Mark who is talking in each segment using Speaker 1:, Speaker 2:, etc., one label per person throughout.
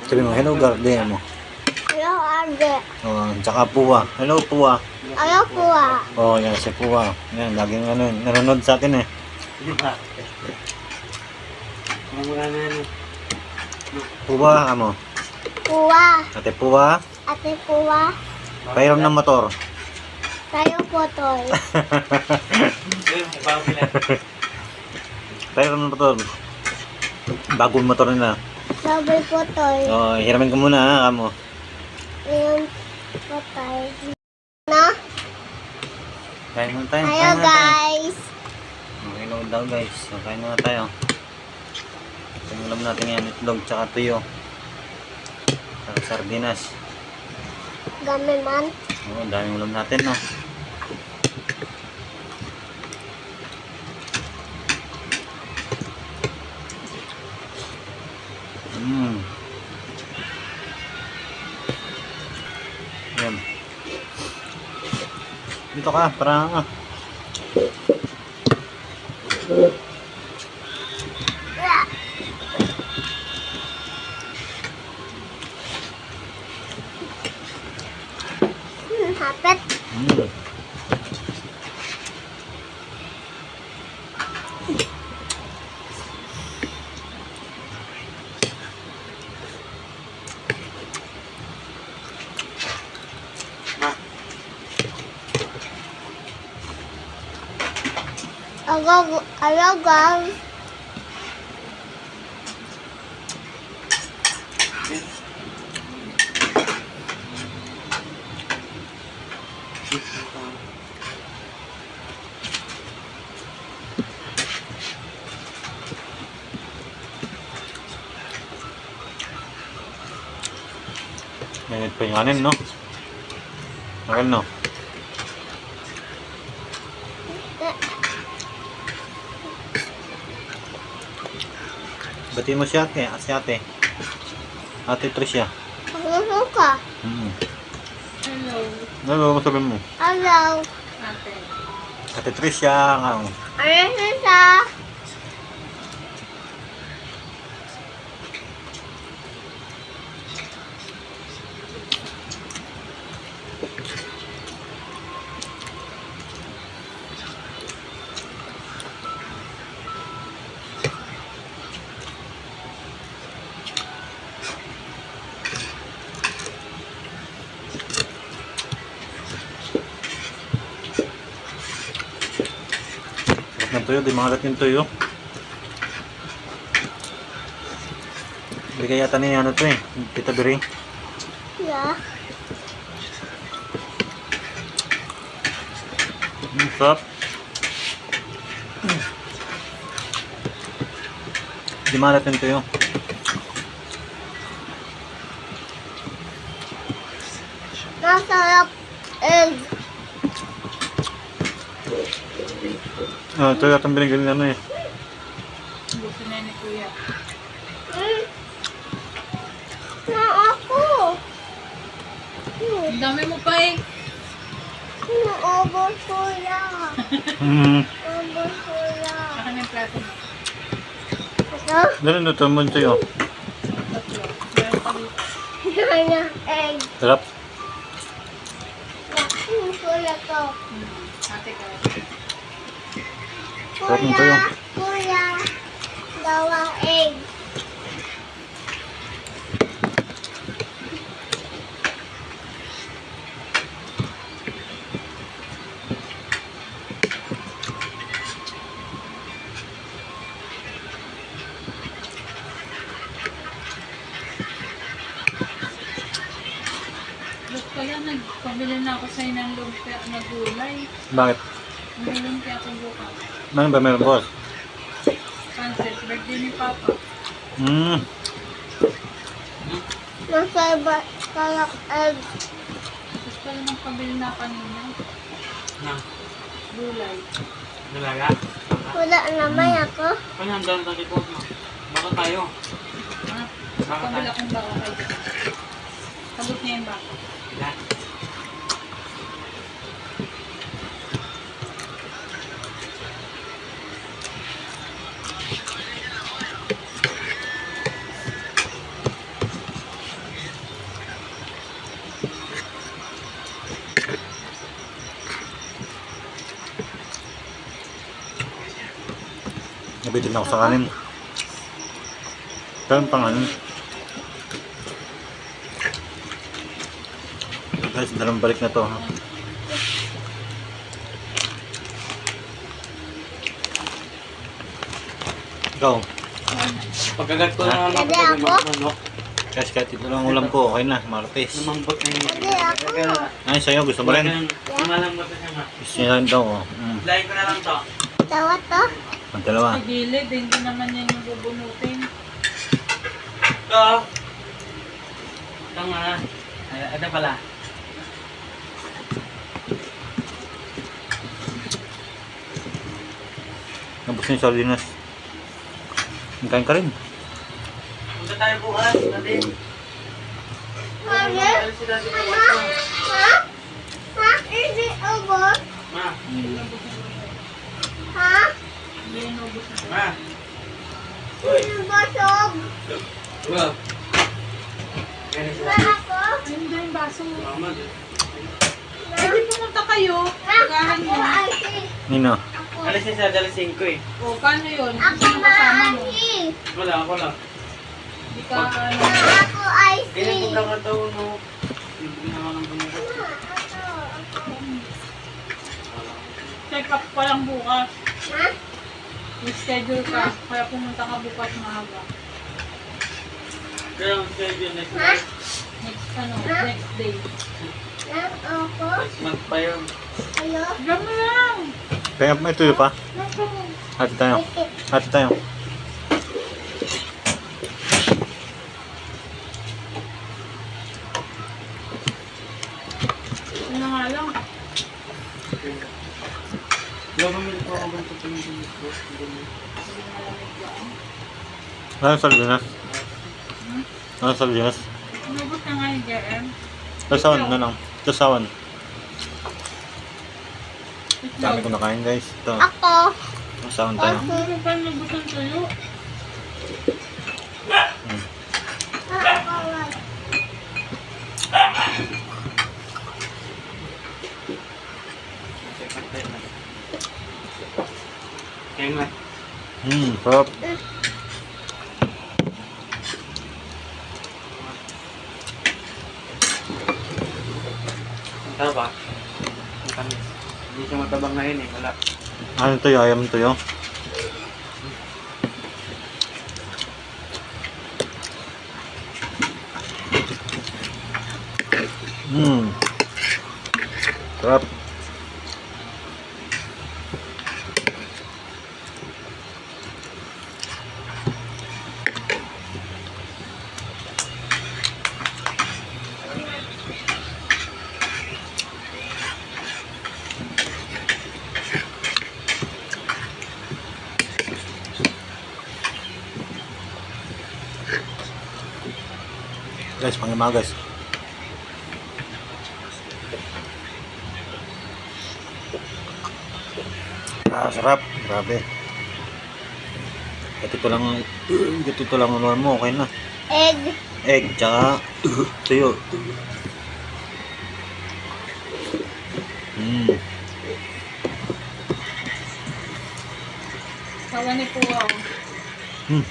Speaker 1: Sabi mo, hello garden mo.
Speaker 2: Hello, Arde.
Speaker 1: Oh, tsaka Puwa. Hello Puwa.
Speaker 2: Hello po ah.
Speaker 1: Oh, yan si Puwa. Yan, laging nanonood sa atin eh. Puwa, amo.
Speaker 2: Puwa.
Speaker 1: Ate Puwa,
Speaker 2: Ate Puwa.
Speaker 1: pairam ng motor.
Speaker 2: Tayo po, Toy.
Speaker 1: Pairam ng motor. Bagong motor nila.
Speaker 2: Sabi po, Toy.
Speaker 1: Oh, hiramin ko muna ha, amo.
Speaker 2: Ayan po, Toy. Na?
Speaker 1: Kain muna tayo.
Speaker 2: Hello, guys.
Speaker 1: Okay, load daw guys. So, kain muna tayo. Yung ulam natin yan, itlog, tsaka tuyo. Tsaka sardinas.
Speaker 2: Game man.
Speaker 1: Oo, daming ulam natin, no? Yan. Dito ka, para
Speaker 2: Hapit. Hello, guys.
Speaker 1: Mainit pa yung anin, no? Okay, no? Bati mo si ate, Ate Tricia.
Speaker 2: Hello ka.
Speaker 3: Hello.
Speaker 1: Ano sabi mo?
Speaker 2: Hello.
Speaker 3: Ate.
Speaker 1: Ate Tricia, nga.
Speaker 2: Ano siya?
Speaker 1: Sarap ng tuyo, di mga yung tuyo. Bigay yata niya ano to eh, Tita Biri.
Speaker 2: Yeah.
Speaker 1: Sarap. Di malat yung tuyo.
Speaker 2: Masarap egg.
Speaker 1: Ah, ito yata ang binigyan na eh.
Speaker 3: Gusto na ni Kuya.
Speaker 2: Na ako.
Speaker 3: Ang dami mo pa eh.
Speaker 2: Naubos ko lang. Naubos ko lang.
Speaker 3: Saka na yung plato mo.
Speaker 2: Ito?
Speaker 1: Dali na ito mo yung tuyo.
Speaker 3: Tatlo. Meron pa dito.
Speaker 2: Kaya egg.
Speaker 1: Sarap.
Speaker 2: Kuya to.
Speaker 3: Ate ka.
Speaker 1: Sarap ng tuyo.
Speaker 2: Kuya. Dawang egg.
Speaker 3: Look kaya nagpabili na ako sa'yo ng lumpia na gulay.
Speaker 1: Bakit?
Speaker 3: May lumpia ako bukas.
Speaker 1: Ano ba meron boss?
Speaker 3: Pancit. Birthday ni Papa.
Speaker 2: Masarap kayak egg.
Speaker 3: Gusto ko lang pabili na kanina. Gulay.
Speaker 4: Dalaga?
Speaker 2: Wala naman ako.
Speaker 4: Ano ang dami ng likod mo? Baka tayo.
Speaker 3: Ha?
Speaker 4: Baka
Speaker 3: Pabila
Speaker 4: tayo.
Speaker 3: kong baka kayo. Sagot niya yung baka.
Speaker 4: Yan.
Speaker 1: Bitin ako sa kanin. Kaya pang ano. Guys, dalawang balik na to. Ha? Ikaw,
Speaker 4: Pagkagat ko
Speaker 1: Ha?
Speaker 4: na
Speaker 2: Pwede ako?
Speaker 4: manok.
Speaker 1: guys, kahit ito lang ulam ko, okay na, martes.
Speaker 4: Lumambot na yun.
Speaker 2: Pwede ako.
Speaker 1: Ay, sa'yo, gusto mo rin?
Speaker 4: Lumalambot na siya nga.
Speaker 1: Gusto niya rin daw. Oh.
Speaker 4: Lain ko na lang to.
Speaker 2: Tawa to.
Speaker 1: Ang dalawa.
Speaker 3: Sa gilid, hindi naman yan yung bubunutin.
Speaker 4: Ito. Ito nga. Ay, ito pala.
Speaker 1: Nabos na yung sardinas. Kain ka rin.
Speaker 4: Punta tayo bukas. Dati.
Speaker 2: Mami?
Speaker 4: Alis si Daddy bukas.
Speaker 2: Ha? Ha? Is it over?
Speaker 4: Ma.
Speaker 2: Ha?
Speaker 3: Hindi inubos na.
Speaker 4: Ma. Uy.
Speaker 2: Basog.
Speaker 4: Wow. Ganun sila.
Speaker 2: Ba ako?
Speaker 3: Ay, hindi yung baso.
Speaker 4: Mama.
Speaker 3: Hindi pumunta kayo. Pagahan
Speaker 2: Ako
Speaker 3: mo.
Speaker 2: ay si.
Speaker 1: Nino.
Speaker 2: Ako.
Speaker 4: Alis niya sa dalas 5 eh.
Speaker 3: O, paano yun?
Speaker 2: Ako
Speaker 3: Sino kasama mo?
Speaker 2: maahi.
Speaker 4: Wala, ako lang.
Speaker 3: Hindi ka, ano,
Speaker 2: Ako ay si.
Speaker 4: Ganyan ko lang ito, no. Bibigyan naman ng bunga.
Speaker 3: check up pa lang bukas.
Speaker 2: Ha?
Speaker 3: I-schedule ka. Kaya pumunta ka bukas maaga.
Speaker 4: Kaya ang schedule next
Speaker 2: Ha?
Speaker 3: Next day.
Speaker 2: Lang ako.
Speaker 4: next month pa yun.
Speaker 2: Hello?
Speaker 3: Diyan mo lang.
Speaker 1: Kaya may tuyo pa. Hati tayo. Hati tayo.
Speaker 3: Ano na nga lang.
Speaker 4: Wala bumili po ako ba ito pinili ko?
Speaker 1: Ano sardinas? Ano sardinas?
Speaker 3: Inubos na nga yung JM.
Speaker 1: Tasawan na lang. Tasawan. Dami
Speaker 3: Itlog.
Speaker 1: ko nakain guys. Ito.
Speaker 2: Ako.
Speaker 1: Tasawan tayo.
Speaker 3: Ano pa inubos ng tuyo?
Speaker 2: Ako ay.
Speaker 4: Kaya nga.
Speaker 1: Sarap.
Speaker 4: Ang taba. Ang tamis. Hindi siya matabang ngayon eh. Wala.
Speaker 1: Ano tuyo? Ayam tuyo? Sarap. Guys, panglima guys. Sarap. Grabe. Ito lang ang mo, okay na.
Speaker 2: Egg.
Speaker 1: Egg, tsaka tuyo.
Speaker 3: Sawa ni Pua.
Speaker 1: Hmm.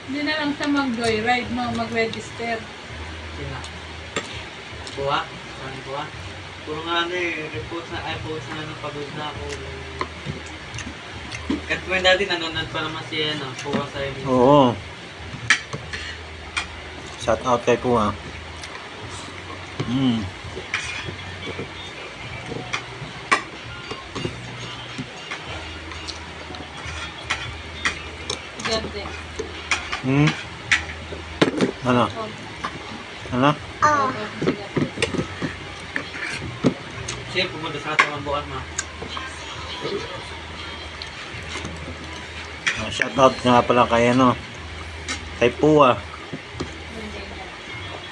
Speaker 3: Hindi na lang siya mag-joyride, no? Mag-register.
Speaker 4: Sina. Buwa? Saan buwa? Puro nga ano eh. Report na, ay post na ano, pagod na ako. Kahit ko yung dati nanonood pa naman si ano, Buwa sa iyo.
Speaker 1: Oo. Shout out kay Pua.
Speaker 3: Ganda.
Speaker 1: Ano? Ano?
Speaker 2: Oh.
Speaker 4: Siya pumunta sa ating buwan mo.
Speaker 1: Shout out nga pala kay ano. Kay Pua.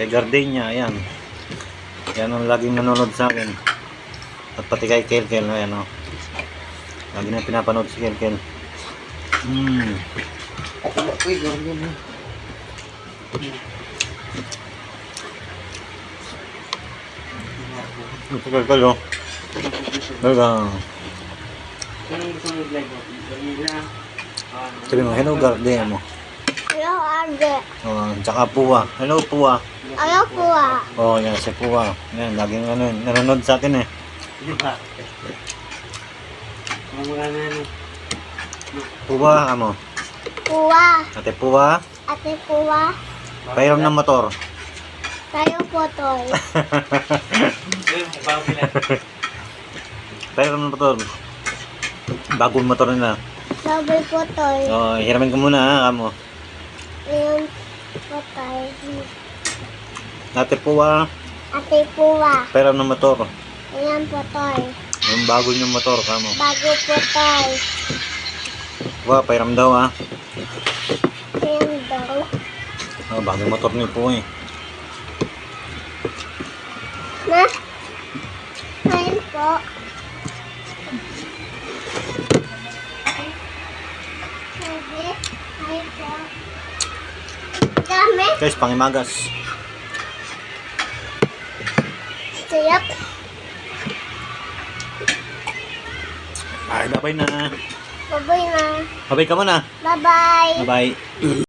Speaker 1: Kay Gardenia, ayan. Yan ang laging nanonood sa akin. At pati kay Kelkel, ayan o. Lagi na pinapanood si Kelkel.
Speaker 4: Uy, gawin mo.
Speaker 1: Ito Kelkel o. Talagang
Speaker 4: Anong gusto mo i-vlog mo? Vanilla?
Speaker 1: Sabi mo, hello garden mo.
Speaker 2: Hello, Ate.
Speaker 1: Oh, tsaka puwa. Hello puwa.
Speaker 2: Hello po ah.
Speaker 1: Oh, yan si puwa. Yan, laging ano, nanonood sa atin eh.
Speaker 4: Di ba? Mga ano.
Speaker 1: Puwa, amo.
Speaker 2: Puwa.
Speaker 1: Ate puwa,
Speaker 2: Ate Puwa.
Speaker 1: pairam ng motor.
Speaker 2: Tayo po, Toy.
Speaker 4: Ayun, bago nila.
Speaker 1: Pairam ng motor. Bagong motor nila.
Speaker 2: Sabi po, Toy.
Speaker 1: Oh, hiramin ko muna ha, amo.
Speaker 2: Ayan po, Toy.
Speaker 1: Ate puwa,
Speaker 2: Ate Puwa.
Speaker 1: pairam ng motor.
Speaker 2: Ayan po, Toy.
Speaker 1: Yung bago yung motor, kamo.
Speaker 2: Bago po, Toy.
Speaker 1: Puwa, pairam daw ha.
Speaker 2: Ayan daw.
Speaker 1: Oh, bagong motor ni puwa eh.
Speaker 2: Na? Ayan po. Sabi, ayan po. Dami.
Speaker 1: Guys, pangimagas.
Speaker 2: Siyap.
Speaker 1: Ay, babay na.
Speaker 2: Babay na.
Speaker 1: Babay ka muna.
Speaker 2: Bye-bye.
Speaker 1: Bye-bye.